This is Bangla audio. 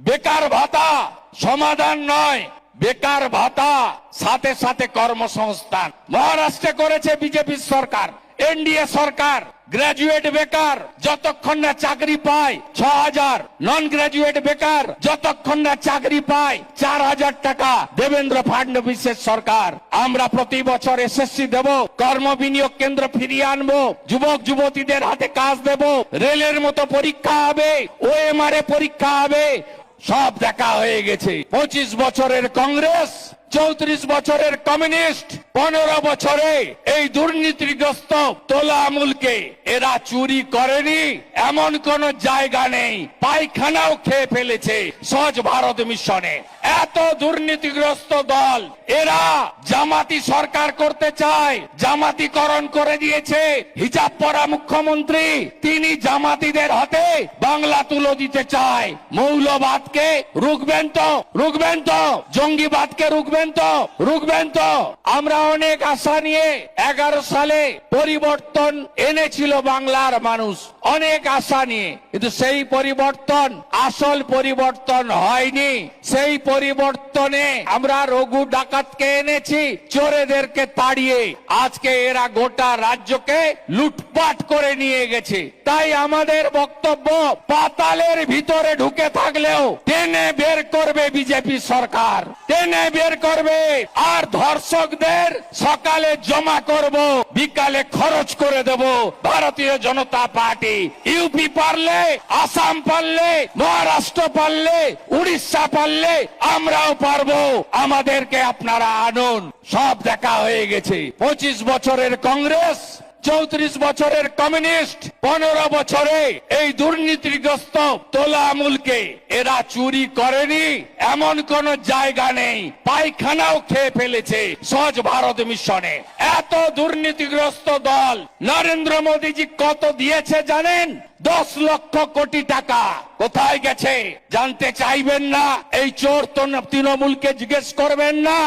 বেকার ভাতা সমাধান নয়, বেকার ভাতা সাথে সাথে কর্মসংস্থান। মহারাষ্ট্রে করেছে বিজেপি সরকার, এনডিএ সরকার। গ্রাজুয়েট বেকার যতক্ষণ না চাকরি পায় 6,000, নন গ্রাজুয়েট বেকার যতক্ষণ না চাকরি পায় 4,000 টাকা দেবেন্দ্র ফাডনবিসের সরকার। আমরা প্রতি বছর এসএসসি দেব, কর্ম বিনিয়োগ কেন্দ্র ফিরিয়ে আনবো, যুবক যুবতীদের হাতে কাজ দেব, রেলের মতো পরীক্ষা হবে, ওএমআর এ পরীক্ষা হবে। সব দেখা হয়ে গেছে। 25 বছরের কংগ্রেস, 34 বছরের কমিউনিস্ট, 15 বছরে এই দুর্নীতিগ্রস্ত তোলা আমুলকে এরা চুরি করেনি এমন কোন জায়গা নেই। পায়খানাও খেয়ে ফেলেছে স্বচ্ছ ভারত মিশনে। এত দুর্নীতিগ্রস্ত দল, এরা জামাতি সরকার করতে চায়, জামাতিকরণ করে দিয়েছে। হিজাব পরা মুখ্যমন্ত্রী, তিনি জামাতিদের হাতে বাংলা তুলে দিতে চায়। মৌলবাদকে রুখবেন তো, রুখবেন তো, জঙ্গিবাদকে রুখবেন তো, রুখবেন তো। আমরা অনেক আশা নিয়ে 11 সালে পরিবর্তন এনেছিল বাংলার মানুষ, অনেক আশা নিয়ে, কিন্তু সেই পরিবর্তন আসল পরিবর্তন হয়নি। সেই পরিবর্তনে আমরা রঘু ডাকাতকে এনেছি, চোরেদেরকে তাড়িয়ে আজকে এরা গোটা রাজ্যকে লুটপাট করে নিয়ে গেছে। তাই আমাদের বক্তব্য, পাতালের ভিতরে ঢুকে থাকলেও টেনে বের করবে বিজেপি সরকার, টেনে বের করবে। আর ধর্ষকদের সকালে জমা করব, বিকালে খরচ করে দেব ভারতীয় জনতা পার্টি। ইউপি পারলে, আসাম পারলে, মহারাষ্ট্র পারলে, উড়িষ্যা পারলে আমরাও পারবো। আমাদেরকে আপনারা আনুন। সব দেখা হয়ে গেছে। 25 বছরের কংগ্রেস, 34 বছরের কমিউনিস্ট, 15 বছরে এই দুর্নীতিগ্রস্ত তোলা আমুলকে এরা চুরি করেনি এমন কোন জায়গা নেই। পায়খানাও খেয়ে ফেলেছে স্বচ্ছ ভারত মিশনে। এত দুর্নীতিগ্রস্ত দল। নরেন্দ্র মোদীজি কত দিয়েছে জানেন? 10 লক্ষ কোটি টাকা। কোথায় গেছে জানতে চাইবেন না? এই চোর তো তৃণমূলকে জিজ্ঞেস করবেন না?